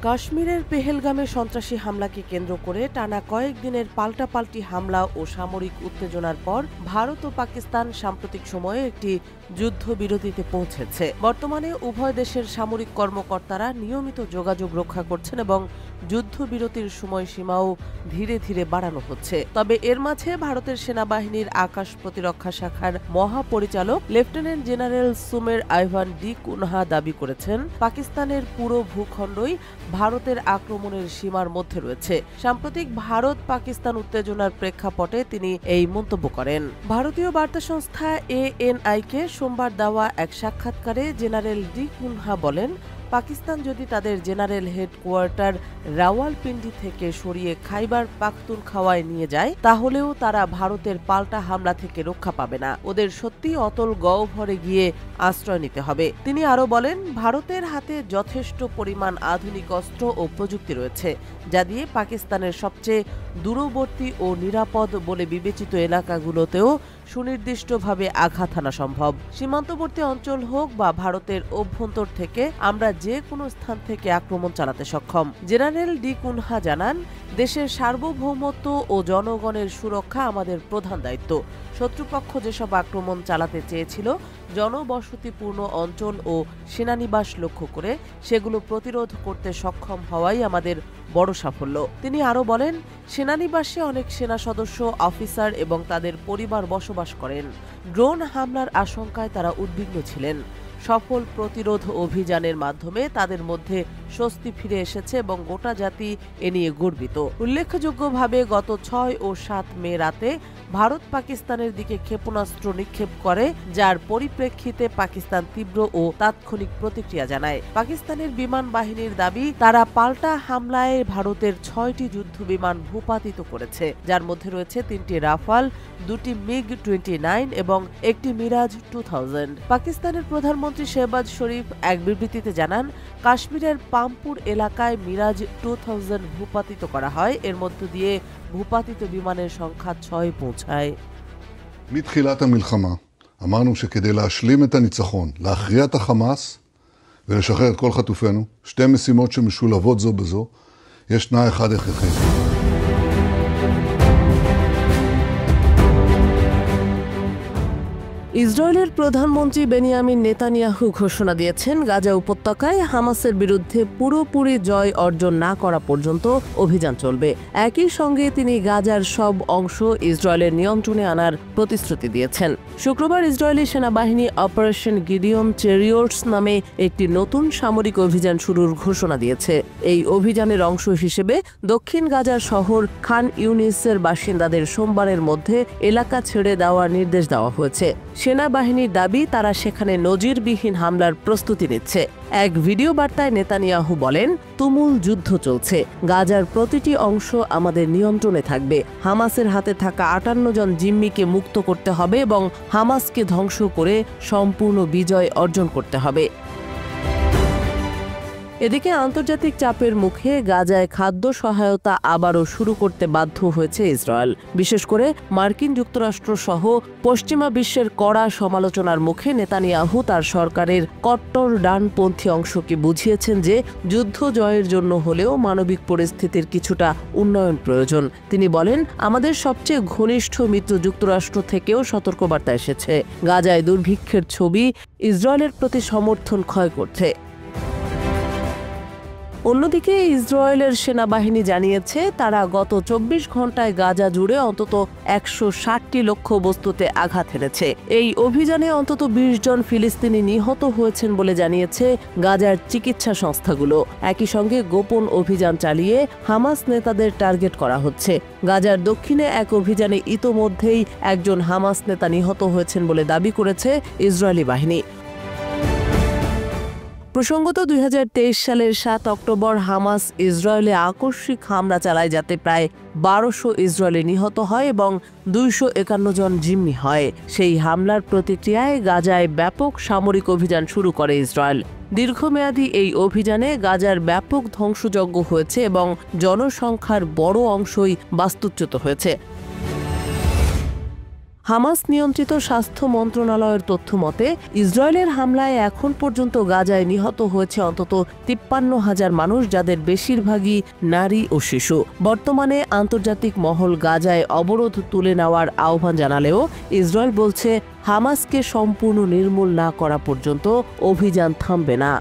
কাশ্মীরের পেহেলগামে সন্ত্রাসী হামলাকে কেন্দ্র করে টানা কয়েকদিনের পাল্টাপাল্টি হামলা ও সামরিক উত্তেজনার পর ভারত ও পাকিস্তান সাম্প্রতিক সময়ে একটি যুদ্ধবিরতিতে পৌঁছেছে। বর্তমানে উভয় দেশের সামরিক কর্মকর্তারা নিয়মিত যোগাযোগ রক্ষা করছেন এবং যুদ্ধবিরতির সময়সীমাও ধীরে ধীরে বাড়ানো হচ্ছে। তবে এর মাঝে ভারতের সেনাবাহিনীর আকাশ প্রতিরক্ষা শাখার মহাপরিচালক লেফটেন্যান্ট জেনারেল সুমের আইভান ডি কুনহা দাবি করেছেন, পাকিস্তানের পুরো ভূখণ্ডই ভারতের আক্রমণের সীমার মধ্যে রয়েছে। সাম্প্রতিক ভারত পাকিস্তান উত্তেজনার প্রেক্ষাপটে তিনি এই মন্তব্য করেন। ভারতীয় বার্তা সংস্থা ANI-কে সোমবার দেওয়া এক সাক্ষাৎকারে জেনারেল ডি কুনহা বলেন, পাকিস্তান যদি তাদের জেনারেল হেডকোয়ার্টার রাওয়ালপিন্ডি থেকে সরিয়ে খাইবার পাখতুনখাওয়ায় নিয়ে যায়, তাহলেও তারা ভারতের পাল্টা হামলা থেকে রক্ষা পাবে না। ওদের সত্যি অতল গহ্বরে গিয়ে আশ্রয় নিতে হবে। তিনি আরও বলেন, ভারতের হাতে যথেষ্ট পরিমাণ আধুনিক অস্ত্র ও প্রযুক্তি রয়েছে, যা দিয়ে পাকিস্তানের সবচেয়ে দূরবর্তী ও নিরাপদ বলে বিবেচিত এলাকাগুলোতেও সুনির্দিষ্টভাবে আঘাত হানা সম্ভব। সীমান্তবর্তী অঞ্চল হোক বা ভারতের অভ্যন্তর থেকে আমরা যে কোনো স্থান থেকে আক্রমণ চালাতে সক্ষম। জেনারেল ডি কুনহা জানান, দেশের সার্বভৌমত্ব ও জনগণের সুরক্ষা আমাদের প্রধান দায়িত্ব। শত্রুপক্ষ যেসব আক্রমণ চালাতে চেয়েছিল, জনবসতিপূর্ণ অঞ্চল ও সেনানিবাস লক্ষ্য করে সেগুলো প্রতিরোধ করতে সক্ষম হওয়াই আমাদের বড় সাফল্য। তিনি আরও বলেন, সেনানিবাসে অনেক সেনা সদস্য, অফিসার এবং তাদের পরিবার বসবাস করেন। ড্রোন হামলার আশঙ্কায় তারা উদ্বিগ্ন ছিলেন। সফল প্রতিরোধ অভিযানের মাধ্যমে তাদের মধ্যে স্বস্তি ফিরে এসেছে এবং গোটা জাতি এ নিয়ে গর্বিত। উল্লেখযোগ্যভাবে গত 6 ও 7 মে রাতে ভারত পাকিস্তানের দিকে ক্ষেপণাস্ত্র নিক্ষেপ করে, যার পরিপ্রেক্ষিতে পাকিস্তান তীব্র ও তাৎক্ষণিক প্রতিক্রিয়া জানায়। পাকিস্তানের বিমান বাহিনীর দাবি, তারা পাল্টা হামলায় ভারতের 6টি যুদ্ধবিমান ভূপাতিত করেছে, যার মধ্যে রয়েছে 3টি রাফাল, 2টি MiG-29 এবং একটি মিরাজ 2000। পাকিস্তানের প্রধানমন্ত্রী শেহবাজ শরীফ এক বিবৃতিতে জানান, কাশ্মীরের পামপুর এলাকায় মিরাজ 2000 ভূপাতিত করা হয়। এর মধ্য দিয়ে ভূপাতিত বিমানের সংখ্যা 6 পৌঁছায়। מתחילת המלחמה אמרנו שכדי להשלים את הניצחון, להכריע את החמאס ולשחרר את כל חטופינו, שתי משימות שמשולבות זו בזו, יש תנאי אחד הכרחי. ইসরায়েলের প্রধানমন্ত্রী বেনিয়ামিন নেতানিয়াহু ঘোষণা দিয়েছেন, গাজা উপত্যকায় হামাসের বিরুদ্ধে পুরোপুরি জয় অর্জন না করা পর্যন্ত অভিযান চলবে। একই সঙ্গে তিনি গাজার সব অংশ ইসরায়েলের নিয়ন্ত্রণে আনার প্রতিশ্রুতি দিয়েছেন। শুক্রবার ইসরায়েলি সেনাবাহিনী অপারেশন গিডিয়ন চেরিয়টস নামে একটি নতুন সামরিক অভিযান শুরুর ঘোষণা দিয়েছে। এই অভিযানের অংশ হিসেবে দক্ষিণ গাজার শহর খান ইউনিসের বাসিন্দাদের সোমবারের মধ্যে এলাকা ছেড়ে দেওয়ার নির্দেশ দেওয়া হয়েছে। সেনাবাহিনীর দাবি, তারা সেখানে নজিরবিহীন হামলার প্রস্তুতি নিচ্ছে। এক ভিডিও বার্তায় নেতানিয়াহু বলেন, তুমুল যুদ্ধ চলছে, গাজার প্রতিটি অংশ আমাদের নিয়ন্ত্রণে থাকবে। হামাসের হাতে থাকা 58 জন জিম্মিকে মুক্ত করতে হবে এবং হামাসকে ধ্বংস করে সম্পূর্ণ বিজয় অর্জন করতে হবে। এদিকে আন্তর্জাতিক চাপের মুখে গাজায় খাদ্য সহায়তা আবারও শুরু করতে বাধ্য হয়েছে ইসরায়েল। বিশেষ করে মার্কিন যুক্তরাষ্ট্র সহ পশ্চিমা বিশ্বের কড়া সমালোচনার মুখে নেতানিয়াহু তার সরকারের কট্টর ডানপন্থী অংশকে বুঝিয়েছেন যে যুদ্ধ জয়ের জন্য হলেও মানবিক পরিস্থিতির কিছুটা উন্নয়ন প্রয়োজন। তিনি বলেন, আমাদের সবচেয়ে ঘনিষ্ঠ মিত্র যুক্তরাষ্ট্র থেকেও সতর্কবার্তা এসেছে। গাজায় দুর্ভিক্ষের ছবি ইসরায়েলের প্রতি সমর্থন ক্ষয় করছে। অন্যদিকে ইসরায়েলের সেনাবাহিনী জানিয়েছে, তারা গত 24 ঘন্টায় গাজা জুড়ে অন্তত 160টি লক্ষ্যবস্তুতে আঘাত হেনেছে। এই অভিযানে অন্তত 20 জন ফিলিস্তিনি নিহত হয়েছেন বলে জানিয়েছে গাজার চিকিৎসা সংস্থাগুলো। একই সঙ্গে গোপন অভিযান চালিয়ে হামাস নেতাদের টার্গেট করা হচ্ছে। গাজার দক্ষিণে এক অভিযানে ইতোমধ্যেই একজন হামাস নেতা নিহত হয়েছেন বলে দাবি করেছে ইসরায়েলি বাহিনী। প্রসঙ্গত 2023 সালের 7 অক্টোবর হামাস ইসরায়েলে আকস্মিক হামলা চালায়, যাতে প্রায় 1200 ইসরায়েলি নিহত হয় এবং 251 জন জিম্মি হয়। সেই হামলার প্রতিক্রিয়ায় গাজায় ব্যাপক সামরিক অভিযান শুরু করে ইসরায়েল। দীর্ঘমেয়াদী এই অভিযানে গাজার ব্যাপক ধ্বংসযজ্ঞ হয়েছে এবং জনসংখ্যার বড় অংশই বাস্তুচ্যুত হয়েছে। হামাস নিয়ন্ত্রিত স্বাস্থ্য মন্ত্রণালয়ের তথ্য মতে ইসরায়েলের হামলায় এখন পর্যন্ত গাজায় নিহত হয়েছে অন্তত 53,000 মানুষ, যাদের বেশিরভাগই নারী ও শিশু। বর্তমানে আন্তর্জাতিক মহল গাজায় অবরোধ তুলে নেওয়ার আহ্বান জানালেও ইসরায়েল বলছে হামাসকে সম্পূর্ণ নির্মূল না করা পর্যন্ত অভিযান থামবে না।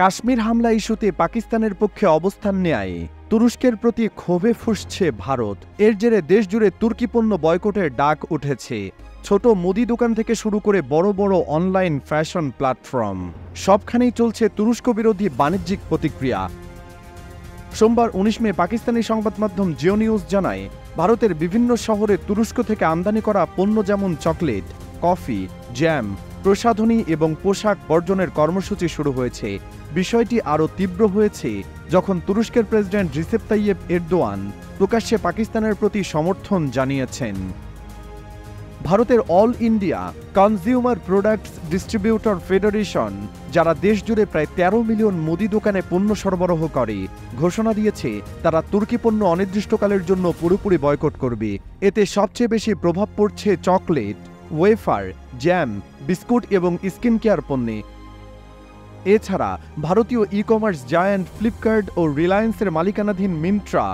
কাশ্মীর হামলা ইস্যুতে পাকিস্তানের পক্ষে অবস্থান নেয় তুরস্কের প্রতি ক্ষোভে ফুঁসছে ভারত। এর জেরে দেশজুড়ে তুর্কি পণ্য বয়কটের ডাক উঠেছে। ছোট মুদি দোকান থেকে শুরু করে বড় বড় অনলাইন ফ্যাশন প্ল্যাটফর্ম, সবখানেই চলছে তুরস্ক বিরোধী বাণিজ্যিক প্রতিক্রিয়া। সোমবার 19 মে পাকিস্তানি সংবাদ মাধ্যম জিও নিউজ জানায়, ভারতের বিভিন্ন শহরে তুরস্ক থেকে আমদানি করা পণ্য যেমন চকলেট, কফি, জ্যাম, প্রসাধনী এবং পোশাক বর্জনের কর্মসূচি শুরু হয়েছে। বিষয়টি আরও তীব্র হয়েছে যখন তুরস্কের প্রেসিডেন্ট রিসেপ তাইয়েপ এরদোয়ান প্রকাশ্যে পাকিস্তানের প্রতি সমর্থন জানিয়েছেন। ভারতের all India consumer products distributor federation, যারা দেশজুড়ে প্রায় 13 মিলিয়ন মুদি দোকানে পণ্য সরবরাহ করে, ঘোষণা দিয়েছে তারা তুর্কি পণ্য অনির্দিষ্টকালের জন্য পুরোপুরি বয়কট করবে। এতে সবচেয়ে বেশি প্রভাব পড়ছে চকলেট, ওয়েফার, জ্যাম, বিস্কুট এবং স্কিন কেয়ার পণ্যে। এছাড়া ভারতীয় ই কমার্স জায়ান্ট ফ্লিপকার্ট ও রিলায়েন্সের মালিকানাধীন মিন্ত্রা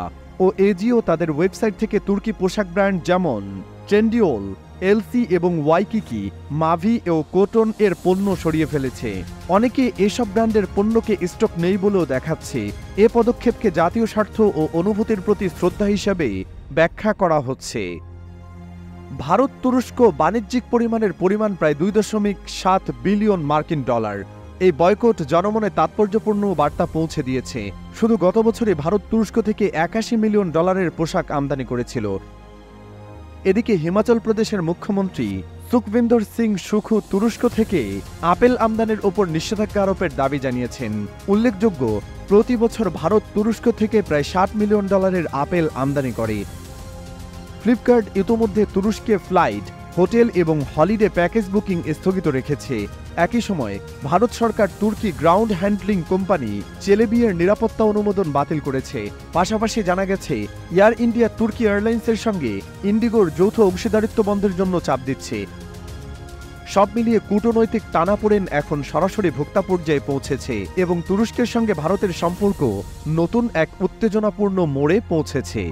ও এজিও তাদের ওয়েবসাইট থেকে তুর্কি পোশাক ব্র্যান্ড যেমন ট্রেন্ডিওল, এলসি এবং ওয়াইকিকি, মাভি ও কোটন এর পণ্য সরিয়ে ফেলেছে। অনেকে এসব ব্র্যান্ডের পণ্যকে স্টক নেই বলেও দেখাচ্ছে। এ পদক্ষেপকে জাতীয় স্বার্থ ও অনুভূতির প্রতি শ্রদ্ধা হিসাবে ব্যাখ্যা করা হচ্ছে। ভারত তুরস্ক বাণিজ্যিক পরিমাণ প্রায় 2.7 বিলিয়ন মার্কিন ডলার। এই বয়কট জনমনে তাৎপর্যপূর্ণ বার্তা পৌঁছে দিয়েছে। শুধু গত বছরে ভারত তুরস্ক থেকে 81 মিলিয়ন ডলারের পোশাক আমদানি করেছিল। এদিকে হিমাচল প্রদেশের মুখ্যমন্ত্রী সুখবিন্দর সিং সুখু তুরস্ক থেকে আপেল আমদানির ওপর নিষেধাজ্ঞা আরোপের দাবি জানিয়েছেন। উল্লেখযোগ্য, প্রতি বছর ভারত তুরস্ক থেকে প্রায় 60 মিলিয়ন ডলারের আপেল আমদানি করে। ফ্লিপকার্ট ইতোমধ্যে তুরস্কে ফ্লাইট, হোটেল এবং হলিডে প্যাকেজ বুকিং স্থগিত রেখেছে। একই সময় ভারত সরকার তুর্কি গ্রাউন্ড হ্যান্ডলিং কোম্পানি চেলেবিয়ের নিরাপত্তা অনুমোদন বাতিল করেছে। পাশাপাশি জানা গেছে, এয়ার ইন্ডিয়া তুর্কি এয়ারলাইন্সের সঙ্গে ইন্ডিগোর যৌথ অংশীদারিত্ব বন্ধের জন্য চাপ দিচ্ছে। সব মিলিয়ে কূটনৈতিক টানাপোড়েন এখন সরাসরি ভোক্তা পর্যায়ে পৌঁছেছে এবং তুরস্কের সঙ্গে ভারতের সম্পর্ক নতুন এক উত্তেজনাপূর্ণ মোড়ে পৌঁছেছে।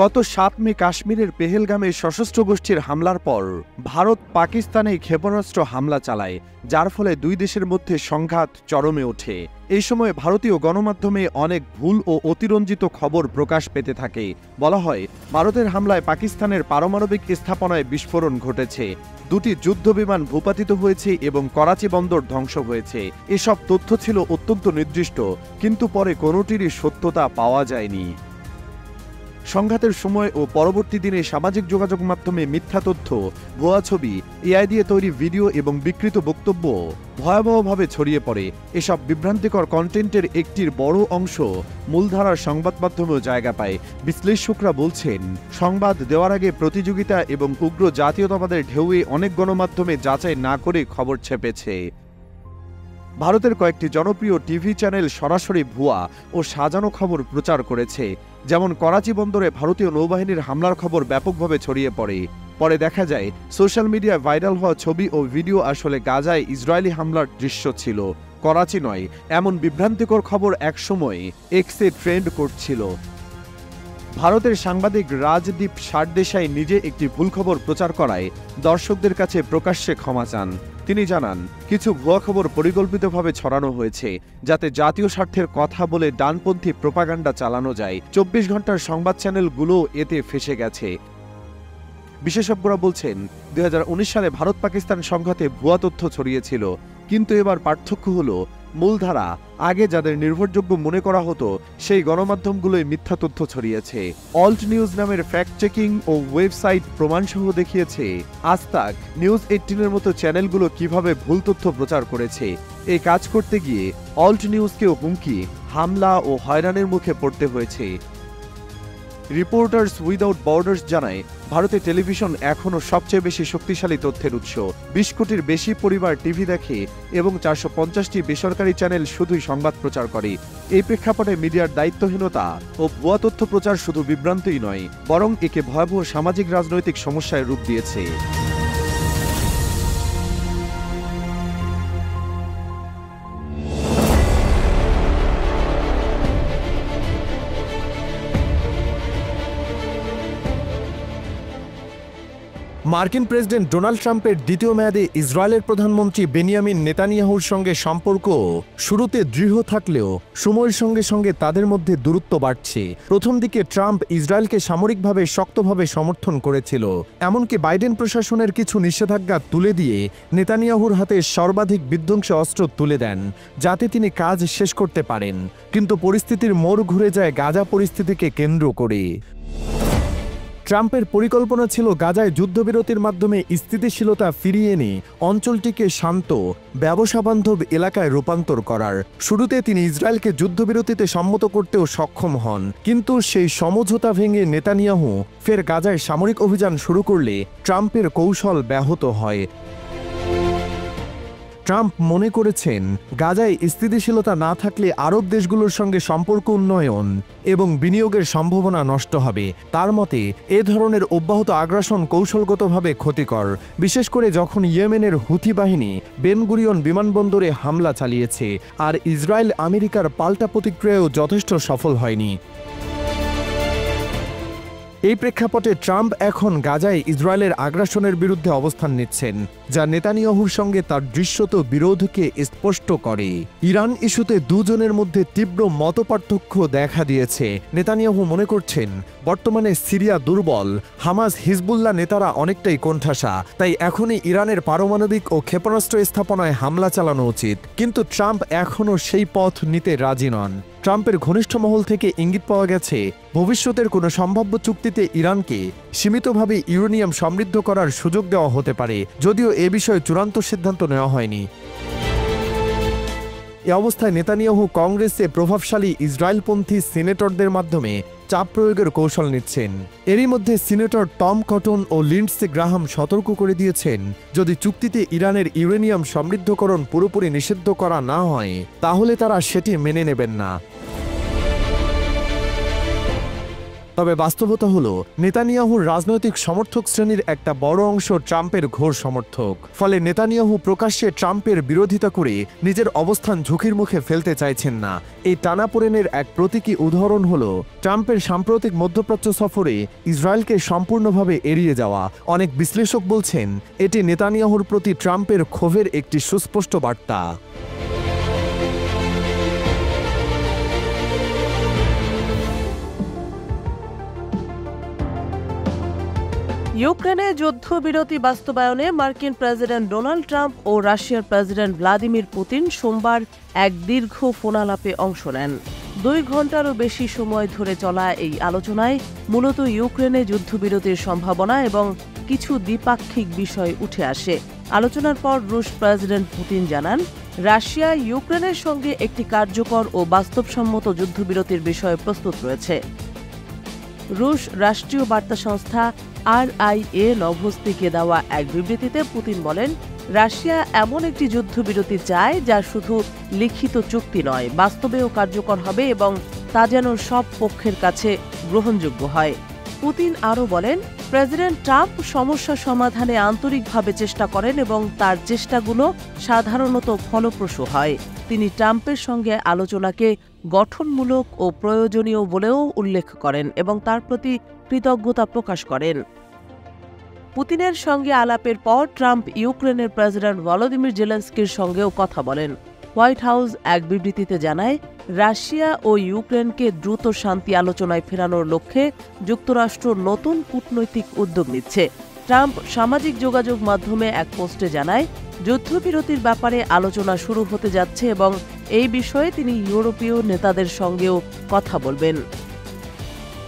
গত 7 মে কাশ্মীরের পেহেলগামে সশস্ত্র গোষ্ঠীর হামলার পর ভারত পাকিস্তানে ক্ষেপণাস্ত্র হামলা চালায়, যার ফলে দুই দেশের মধ্যে সংঘাত চরমে ওঠে। এই সময় ভারতীয় গণমাধ্যমে অনেক ভুল ও অতিরঞ্জিত খবর প্রকাশ পেতে থাকে। বলা হয়, ভারতের হামলায় পাকিস্তানের পারমাণবিক স্থাপনায় বিস্ফোরণ ঘটেছে, 2টি যুদ্ধবিমান ভূপাতিত হয়েছে এবং করাচি বন্দর ধ্বংস হয়েছে। এসব তথ্য ছিল অত্যন্ত নির্দিষ্ট, কিন্তু পরে কোনোটিরই সত্যতা পাওয়া যায়নি। সংঘাতের সময় ও পরবর্তী দিনে সামাজিক যোগাযোগ মাধ্যমে মিথ্যা তথ্য, ভুয়া ছবি, এআই দিয়ে তৈরি ভিডিও এবং বিকৃত বক্তব্য ভয়াবহভাবে ছড়িয়ে পড়ে। এসব বিভ্রান্তিকর কন্টেন্টের একটির বড় অংশ মূলধারার সংবাদ মাধ্যমেও জায়গা পায়। বিশ্লেষকরা বলছেন, সংবাদ দেওয়ার আগে প্রতিযোগিতা এবং উগ্র জাতীয়তাবাদের ঢেউয়ে অনেক গণমাধ্যমে যাচাই না করে খবর ছেপেছে। ভারতের কয়েকটি জনপ্রিয় টিভি চ্যানেল সরাসরি ভুয়া ও সাজানো খবর প্রচার করেছে। যেমন করাচি বন্দরে ভারতীয় নৌবাহিনীর হামলার খবর ব্যাপকভাবে ছড়িয়ে পড়ে। পরে দেখা যায় সোশ্যাল মিডিয়ায় ভাইরাল হওয়া ছবি ও ভিডিও আসলে গাজায় ইসরায়েলি হামলার দৃশ্য ছিল, করাচি নয়। এমন বিভ্রান্তিকর খবর একসময় এক্সে ট্রেন্ড করছিল। ভারতের সাংবাদিক রাজদীপ সারদেশাই নিজে একটি ভুল খবর প্রচার করায় দর্শকদের কাছে প্রকাশ্যে ক্ষমা চান। তিনি জানান, কিছু ভুয়া খবর পরিকল্পিতভাবে ছড়ানো হয়েছে যাতে জাতীয় স্বার্থের কথা বলে ডানপন্থী প্রোপাগান্ডা চালানো যায়। 24 ঘন্টার সংবাদ চ্যানেলগুলো এতে ফেঁসে গেছে। বিশেষজ্ঞরা বলছেন, 2019 সালে ভারত পাকিস্তান সংঘাতে ভুয়া তথ্য ছড়িয়েছিল, কিন্তু এবার পার্থক্য হলো মূলধারা আগে যাদের নির্ভরযোগ্য মনে করা হতো সেই গণমাধ্যমগুলোই মিথ্যা তথ্য ছড়িয়েছে। অল্ট নিউজ নামের ফ্যাক্ট চেকিং ও ওয়েবসাইট প্রমাণসহ দেখিয়েছে আজ তাক, নিউজ 18-এর মতো চ্যানেলগুলো কিভাবে ভুল তথ্য প্রচার করেছে। এই কাজ করতে গিয়ে অল্ট নিউজকেও হুমকি, হামলা ও হয়রানির মুখে পড়তে হয়েছে। রিপোর্টার্স উইদাউট বর্ডার্স জানায়, ভারতে টেলিভিশন এখনও সবচেয়ে বেশি শক্তিশালী তথ্যের উৎস। 20 কোটির বেশি পরিবার টিভি দেখে এবং 450টি বেসরকারি চ্যানেল শুধুই সংবাদ প্রচার করে। এই প্রেক্ষাপটে মিডিয়ার দায়িত্বহীনতা ও ভুয়া তথ্য প্রচার শুধু বিভ্রান্তই নয়, বরং একে ভয়াবহ সামাজিক রাজনৈতিক সমস্যায় রূপ দিয়েছে। মার্কিন প্রেসিডেন্ট ডোনাল্ড ট্রাম্পের দ্বিতীয় মেয়াদে ইসরায়েলের প্রধানমন্ত্রী বেনিয়ামিন নেতানিয়াহুর সঙ্গে সম্পর্ক শুরুতে দৃঢ় থাকলেও সময়ের সঙ্গে সঙ্গে তাদের মধ্যে দূরত্ব বাড়ছে। প্রথম দিকে ট্রাম্প ইসরায়েলকে সামরিকভাবে শক্তভাবে সমর্থন করেছিল, এমনকি বাইডেন প্রশাসনের কিছু নিষেধাজ্ঞা তুলে দিয়ে নেতানিয়াহুর হাতে সর্বাধিক বিধ্বংসী অস্ত্র তুলে দেন, যাতে তিনি কাজ শেষ করতে পারেন। কিন্তু পরিস্থিতির মোড় ঘুরে যায় গাজা পরিস্থিতিকে কেন্দ্র করে। ট্রাম্পের পরিকল্পনা ছিল গাজায় যুদ্ধবিরতির মাধ্যমে স্থিতিশীলতা ফিরিয়ে এনে অঞ্চলটিকে শান্ত, ব্যবসাবান্ধব এলাকায় রূপান্তর করার। শুরুতে তিনি ইসরায়েলকে যুদ্ধবিরতিতে সম্মত করতেও সক্ষম হন, কিন্তু সেই সমঝোতা ভেঙে নেতানিয়াহু ফের গাজায় সামরিক অভিযান শুরু করলে ট্রাম্পের কৌশল ব্যাহত হয়। ট্রাম্প মনে করেছেন, গাজায় স্থিতিশীলতা না থাকলে আরব দেশগুলোর সঙ্গে সম্পর্ক উন্নয়ন এবং বিনিয়োগের সম্ভাবনা নষ্ট হবে। তার মতে এ ধরনের অব্যাহত আগ্রাসন কৌশলগতভাবে ক্ষতিকর, বিশেষ করে যখন ইয়েমেনের হুথি বাহিনী বেন গুরিয়ন বিমানবন্দরে হামলা চালিয়েছে, আর ইসরায়েল আমেরিকার পাল্টা প্রতিক্রিয়াও যথেষ্ট সফল হয়নি। এই প্রেক্ষাপটে ট্রাম্প এখন গাজায় ইসরায়েলের আগ্রাসনের বিরুদ্ধে অবস্থান নিচ্ছেন, যা নেতানিয়াহুর সঙ্গে তার দৃশ্যত বিরোধকে স্পষ্ট করে। ইরান ইস্যুতে দুজনের মধ্যে তীব্র মতপার্থক্য দেখা দিয়েছে। নেতানিয়াহু মনে করছেন, বর্তমানে সিরিয়া দুর্বল, হামাস হিজবুল্লাহ নেতারা অনেকটাই কোণঠাসা, তাই এখনই ইরানের পারমাণবিক ও ক্ষেপণাস্ত্র স্থাপনায় হামলা চালানো উচিত। কিন্তু ট্রাম্প এখনও সেই পথ নিতে রাজি নন। ট্রাম্পের ঘনিষ্ঠ মহল থেকে ইঙ্গিত পাওয়া গেছে, ভবিষ্যতের কোনো সম্ভাব্য চুক্তিতে ইরানকে সীমিতভাবে ইউরেনিয়াম সমৃদ্ধ করার সুযোগ দেওয়া হতে পারে, যদিও এ বিষয়ে চূড়ান্ত সিদ্ধান্ত নেওয়া হয়নি। এ অবস্থায় নেতানিয়াহু কংগ্রেসে প্রভাবশালী ইসরায়েলপন্থী সিনেটরদের মাধ্যমে চাপ প্রয়োগের কৌশল নিচ্ছেন। এরই মধ্যে সিনেটর টম কটন ও লিন্ডসে গ্রাহাম সতর্ক করে দিয়েছেন, যদি চুক্তিতে ইরানের ইউরেনিয়াম সমৃদ্ধকরণ পুরোপুরি নিষিদ্ধ করা না হয়, তাহলে তারা সেটি মেনে নেবেন না। তবে বাস্তবতা হলো, নেতানিয়াহুর রাজনৈতিক সমর্থক শ্রেণীর একটা বড় অংশ ট্রাম্পের ঘোর সমর্থক। ফলে নেতানিয়াহু প্রকাশ্যে ট্রাম্পের বিরোধিতা করে নিজের অবস্থান ঝুঁকির মুখে ফেলতে চাইছেন না। এই টানাপোড়েনের এক প্রতীকী উদাহরণ হলো ট্রাম্পের সাম্প্রতিক মধ্যপ্রাচ্য সফরে ইসরায়েলকে সম্পূর্ণভাবে এড়িয়ে যাওয়া। অনেক বিশ্লেষক বলছেন, এটি নেতানিয়াহুর প্রতি ট্রাম্পের ক্ষোভের একটি সুস্পষ্ট বার্তা। ইউক্রেনে যুদ্ধবিরতি বাস্তবায়নে মার্কিন প্রেসিডেন্ট ডোনাল্ড ট্রাম্প ও রাশিয়ার প্রেসিডেন্ট ভ্লাদিমির পুতিন সোমবার এক দীর্ঘ ফোনালাপে অংশ নেন। 2 ঘণ্টারও বেশি সময় ধরে চলা এই আলোচনায় মূলত ইউক্রেনে যুদ্ধবিরতির সম্ভাবনা এবং কিছু দ্বিপাক্ষিক বিষয় উঠে আসে। আলোচনার পর রুশ প্রেসিডেন্ট পুতিন জানান, রাশিয়া ইউক্রেনের সঙ্গে একটি কার্যকর ও বাস্তবসম্মত যুদ্ধবিরতির বিষয়ে প্রস্তুত রয়েছে। রুশ রাষ্ট্রীয় বার্তা সংস্থা RIA নভোস্তিকে দেওয়া এক বিবৃতিতে পুতিন বলেন, রাশিয়া এমন একটি যুদ্ধবিরতি চায় যা শুধু লিখিত চুক্তি নয়, বাস্তবেও কার্যকর হবে এবং তা যেন সব পক্ষের কাছে গ্রহণযোগ্য হয়। পুতিন আরও বলেন, প্রেসিডেন্ট ট্রাম্প সমস্যা সমাধানে আন্তরিকভাবে চেষ্টা করেন এবং তার চেষ্টাগুলো সাধারণত ফলপ্রসূ হয়। তিনি ট্রাম্পের সঙ্গে আলোচনাকে গঠনমূলক ও প্রয়োজনীয় বলেও উল্লেখ করেন এবং তার প্রতি কৃতজ্ঞতা প্রকাশ করেন। পুতিনের সঙ্গে আলাপের পর ট্রাম্প ইউক্রেনের প্রেসিডেন্ট ভলোদিমির জেলেনস্কির সঙ্গেও কথা বলেন। হোয়াইট হাউস এক বিবৃতিতে জানায়, রাশিয়া ও ইউক্রেনকে দ্রুত শান্তি আলোচনায় ফেরানোর লক্ষ্যে যুক্তরাষ্ট্র নতুন কূটনৈতিক উদ্যোগ নিচ্ছে। ট্রাম্প সামাজিক যোগাযোগ মাধ্যমে এক পোস্টে জানায়, যুদ্ধবিরতির ব্যাপারে আলোচনা শুরু হতে যাচ্ছে এবং এই বিষয়ে তিনি ইউরোপীয় নেতাদের সঙ্গেও কথা বলবেন।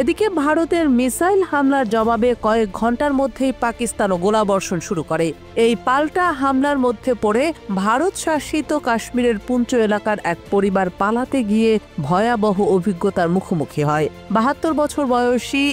এদিকে ভারতের মিসাইল হামলার জবাবে কয়েক ঘন্টার মধ্যেই পাকিস্তানও গোলাবর্ষণ শুরু করে। এই পাল্টা হামলার মধ্যে পড়ে ভারত শাসিত কাশ্মীরের পুঞ্চ এলাকার এক পরিবার পালাতে গিয়ে ভয়াবহ অভিজ্ঞতার মুখোমুখি হয়। ৭২ বছর বয়সী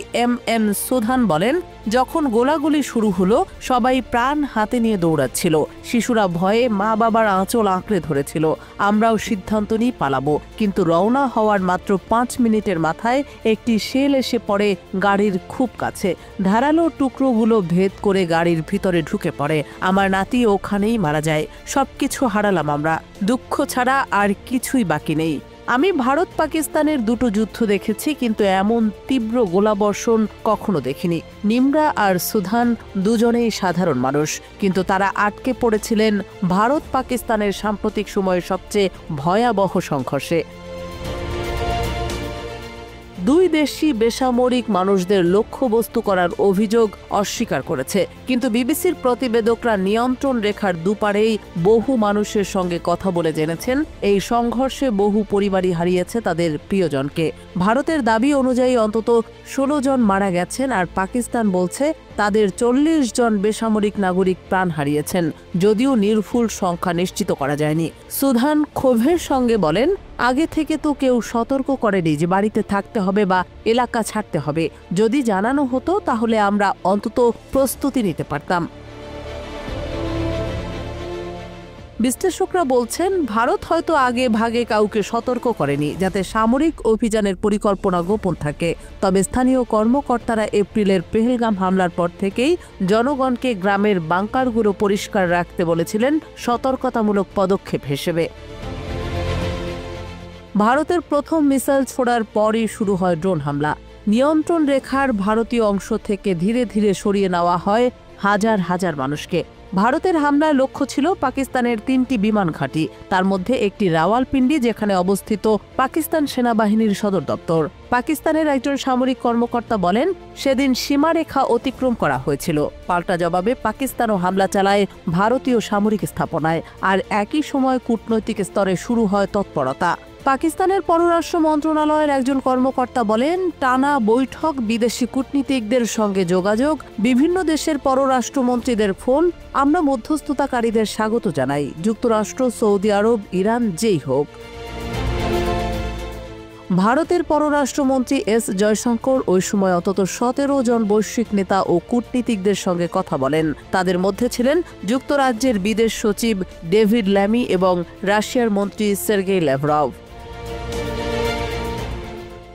এম সুধান বলেন, যখন গোলাগুলি শুরু হলো সবাই প্রাণ হাতে নিয়ে দৌড়াচ্ছিল। শিশুরা ভয়ে মা বাবার আঁচল আঁকড়ে ধরেছিল। আমরাও সিদ্ধান্ত নিয়ে পালাবো, কিন্তু রওনা হওয়ার মাত্র ৫ মিনিটের মাথায় একটি শেল এসে পড়ে গাড়ির খুব কাছে। ধারালো টুকরোগুলো ভেদ করে গাড়ির ভিতরে ঢুকে পড়ে। আমার নাতি ওখানেই মারা যায়। সবকিছু হারালাম আমরা, দুঃখ ছাড়া আর কিছুই বাকি নেই। আমি ভারত পাকিস্তানের দুটো যুদ্ধ দেখেছি, কিন্তু এমন তীব্র গোলাবর্ষণ কখনো দেখিনি। নিমরা আর সুধান দুজনেই সাধারণ মানুষ, কিন্তু তারা আটকে পড়েছিলেন ভারত পাকিস্তানের সাম্প্রতিক সময়ের সবচেয়ে ভয়াবহ সংঘর্ষে। দুই দেশই বেসামরিক মানুষদের লক্ষ্যবস্তু করার অভিযোগ অস্বীকার করেছে, কিন্তু বিবিসির প্রতিবেদকরা নিয়ন্ত্রণ রেখার দুপারেই বহু মানুষের সঙ্গে কথা বলে জেনেছেন এই সংঘর্ষে বহু পরিবারই হারিয়েছে তাদের প্রিয়জনকে। ভারতের দাবি অনুযায়ী অন্তত ১৬ জন মারা গেছেন, আর পাকিস্তান বলছে তাদের ৪০ জন বেসামরিক নাগরিক প্রাণ হারিয়েছেন, যদিও নির্ভুল সংখ্যা নিশ্চিত করা যায়নি। সুধান ক্ষোভের সঙ্গে বলেন, আগে থেকে তো কেউ সতর্ক করেনি যে বাড়িতে থাকতে হবে বা এলাকা ছাড়তে হবে। যদি জানানো হতো তাহলে আমরা অন্তত প্রস্তুতি নিতে পারতাম। বিশ্লেষকরা বলছেন, ভারত হয়তো আগে ভাগে কাউকে সতর্ক করেনি যাতে সামরিক অভিযানের পরিকল্পনা গোপন থাকে। তবে স্থানীয় কর্মকর্তারা এপ্রিলের পেহেলগাম হামলার পর থেকেই জনগণকে গ্রামের বাংকারগুলো পরিষ্কার রাখতে বলেছিলেন সতর্কতামূলক পদক্ষেপ হিসেবে। ভারতের প্রথম মিসাইল ছোড়ার পরই শুরু হয় ড্রোন হামলা। নিয়ন্ত্রণ রেখার ভারতীয় অংশ থেকে ধীরে ধীরে সরিয়ে নেওয়া হয় হাজার হাজার মানুষকে। ভারতের হামলার লক্ষ্য ছিল পাকিস্তানের ৩টি বিমান ঘাঁটি, তার মধ্যে একটি রাওয়ালপিন্ডি, যেখানে অবস্থিত পাকিস্তান সেনাবাহিনীর সদর দপ্তর। পাকিস্তানের একজন সামরিক কর্মকর্তা বলেন, সেদিন সীমারেখা অতিক্রম করা হয়েছিল। পাল্টা জবাবে পাকিস্তানও হামলা চালায় ভারতীয় সামরিক স্থাপনায়, আর একই সময় কূটনৈতিক স্তরে শুরু হয় তৎপরতা। পাকিস্তানের পররাষ্ট্র মন্ত্রণালয়ের একজন কর্মকর্তা বলেন, টানা বৈঠক, বিদেশি কূটনীতিকদের সঙ্গে যোগাযোগ, বিভিন্ন দেশের পররাষ্ট্রমন্ত্রীদের ফোন, আমরা মধ্যস্থতাকারীদের স্বাগত জানাই, যুক্তরাষ্ট্র, সৌদি আরব, ইরান, যেই হোক। ভারতের পররাষ্ট্রমন্ত্রী এস জয়শঙ্কর ওই সময় অন্তত ১৭ জন বৈশ্বিক নেতা ও কূটনীতিকদের সঙ্গে কথা বলেন। তাদের মধ্যে ছিলেন যুক্তরাজ্যের বিদেশ সচিব ডেভিড ল্যামি এবং রাশিয়ার মন্ত্রী সের্গেই ল্যাভরভ।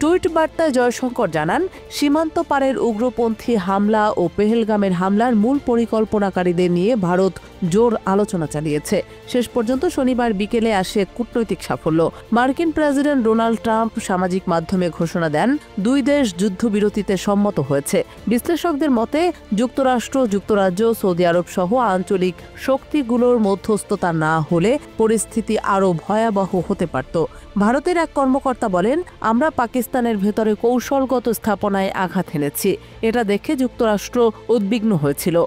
টুইট বার্তায় জয়শঙ্কর জানান, সীমান্ত পারের উগ্রপন্থী হামলা ও পেহেলগামের হামলার মূল পরিকল্পনাকারীদের নিয়ে ভারত জোর আলোচনা চালিয়েছে। শেষ পর্যন্ত শনিবার বিকেলে আসে কূটনৈতিক সাফল্য। মার্কিন প্রেসিডেন্ট ডোনাল্ড ট্রাম্প সামাজিক মাধ্যমে ঘোষণা দেন, দুই দেশ যুদ্ধবিরতিতে সম্মত হয়েছে। বিশ্লেষকদের মতে যুক্তরাষ্ট্র, যুক্তরাজ্য, সৌদি আরব সহ আঞ্চলিক শক্তিগুলোর মধ্যস্থতা না হলে পরিস্থিতি আরও ভয়াবহ হতে পারত। ভারতের এক কর্মকর্তা বলেন, আমরা পাকিস্তানের ভেতরে কৌশলগত স্থাপনায় আঘাত এনেছি। এটা দেখে যুক্তরাষ্ট্র উদ্বিগ্ন হয়েছিল।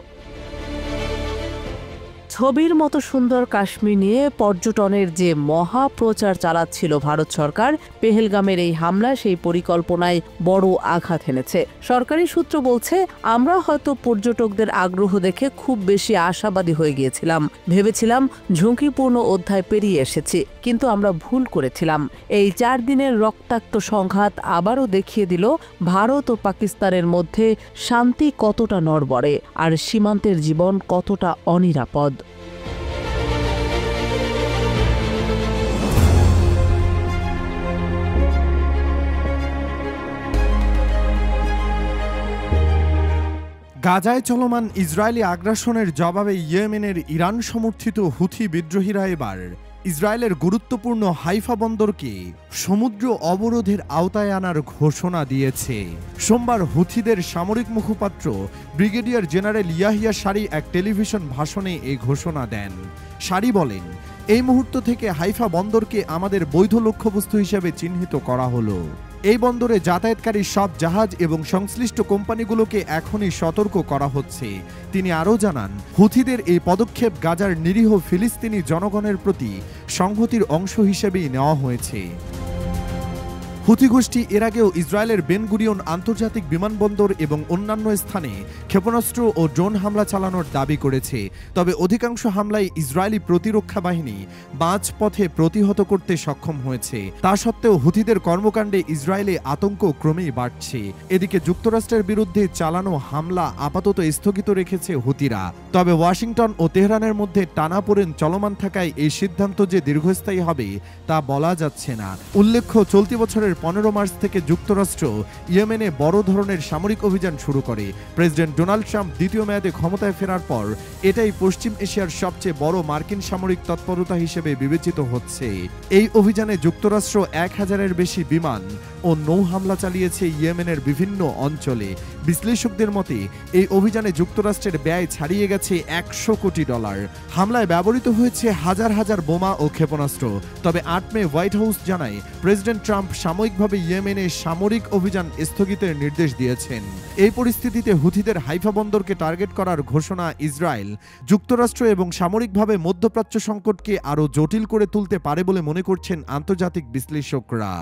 ছবির মতো সুন্দর কাশ্মীর নিয়ে পর্যটনের যে মহাপ্রচার চালাচ্ছিল ভারত সরকার, পেহেলগামের এই হামলা সেই পরিকল্পনায় বড় আঘাত এনেছে। সরকারি সূত্র বলছে, আমরা হয়তো পর্যটকদের আগ্রহ দেখে খুব বেশি আশাবাদী হয়ে গিয়েছিলাম। ভেবেছিলাম ঝুঁকিপূর্ণ অধ্যায় পেরিয়ে এসেছি, কিন্তু আমরা ভুল করেছিলাম। এই ৪ দিনের রক্তাক্ত সংঘাত আবারও দেখিয়ে দিল ভারত ও পাকিস্তানের মধ্যে শান্তি কতটা নড়বড়ে আর সীমান্তের জীবন কতটা অনিরাপদ। গাজায় চলমান ইসরায়েলি আগ্রাসনের জবাবে ইয়েমেনের ইরান সমর্থিত হুথি বিদ্রোহীরা এবার ইসরায়েলের গুরুত্বপূর্ণ হাইফা বন্দরকে সমুদ্র অবরোধের আওতায় আনার ঘোষণা দিয়েছে। সোমবার হুথিদের সামরিক মুখপাত্র ব্রিগেডিয়ার জেনারেল ইয়াহিয়া সারি এক টেলিভিশন ভাষণে এই ঘোষণা দেন। সারি বলেন, এই মুহূর্ত থেকে হাইফা বন্দরকে আমাদের বৈধ লক্ষ্যবস্তু হিসেবে চিহ্নিত করা হলো। এই বন্দরে যাতায়াতকারী সব জাহাজ এবং সংশ্লিষ্ট কোম্পানিগুলোকে এখনই সতর্ক করা হচ্ছে। তিনি আরও জানান, হুথিদের এই পদক্ষেপ গাজার নিরীহ ফিলিস্তিনি জনগণের প্রতি সংহতির অংশ হিসেবেই নেওয়া হয়েছে। হুথি গোষ্ঠী এর আগেও ইসরায়েলের বেন গুরিয়ন আন্তর্জাতিক বিমানবন্দর এবং অন্যান্য স্থানে ক্ষেপণাস্ত্র ও ড্রোন হামলা চালানোর দাবি করেছে। তবে অধিকাংশ হামলায় ইসরায়েলি প্রতিরক্ষা বাহিনী মাঝপথে প্রতিহত করতে সক্ষম হয়েছে। তা সত্ত্বেও হুথিদের কর্মকাণ্ডে ইসরায়েলে আতঙ্ক ক্রমেই বাড়ছে। এদিকে যুক্তরাষ্ট্রের বিরুদ্ধে চালানো হামলা আপাতত স্থগিত রেখেছে হুথিরা। তবে ওয়াশিংটন ও তেহরানের মধ্যে টানাপোড়েন চলমান থাকায় এই সিদ্ধান্ত যে দীর্ঘস্থায়ী হবে তা বলা যাচ্ছে না। উল্লেখ্য, চলতি বছরের 15 মার্চ থেকে যুক্তরাষ্ট্র ইয়েমেনে বড় ধরনের সামরিক অভিযান শুরু করে। প্রেসিডেন্ট ডোনাল্ড ট্রাম্প দ্বিতীয় মেয়াদে ক্ষমতায় ফেরার পর এটাই পশ্চিম এশিয়ার সবচেয়ে বড় মার্কিন সামরিক তৎপরতা হিসেবে বিবেচিত হচ্ছে। এই অভিযানে যুক্তরাষ্ট্র 1000-এর বেশি বিমান ও নৌ হামলা চালিয়েছে ইয়েমেনের বিভিন্ন অঞ্চলে। বিশ্লেষকদের মতে এই অভিযানে যুক্তরাষ্ট্রের ব্যয় ছাড়িয়ে গেছে $100 কোটি। হামলায় ব্যবহৃত হয়েছে হাজার হাজার বোমা ও ক্ষেপণাস্ত্র। তবে 8 মে হোয়াইট হাউস জানায় প্রেসিডেন্ট ট্রাম্প সাময়িকভাবে ইয়েমেনে সামরিক অভিযান স্থগিতের নির্দেশ দিয়েছেন। এই পরিস্থিতিতে হুথিদের হাইফা বন্দরকে টার্গেট করার ঘোষণা ইসরায়েল, যুক্তরাষ্ট্র এবং সামরিকভাবে মধ্যপ্রাচ্য সংকটকে আরও জটিল করে তুলতে পারে বলে মনে করছেন আন্তর্জাতিক বিশ্লেষকরা।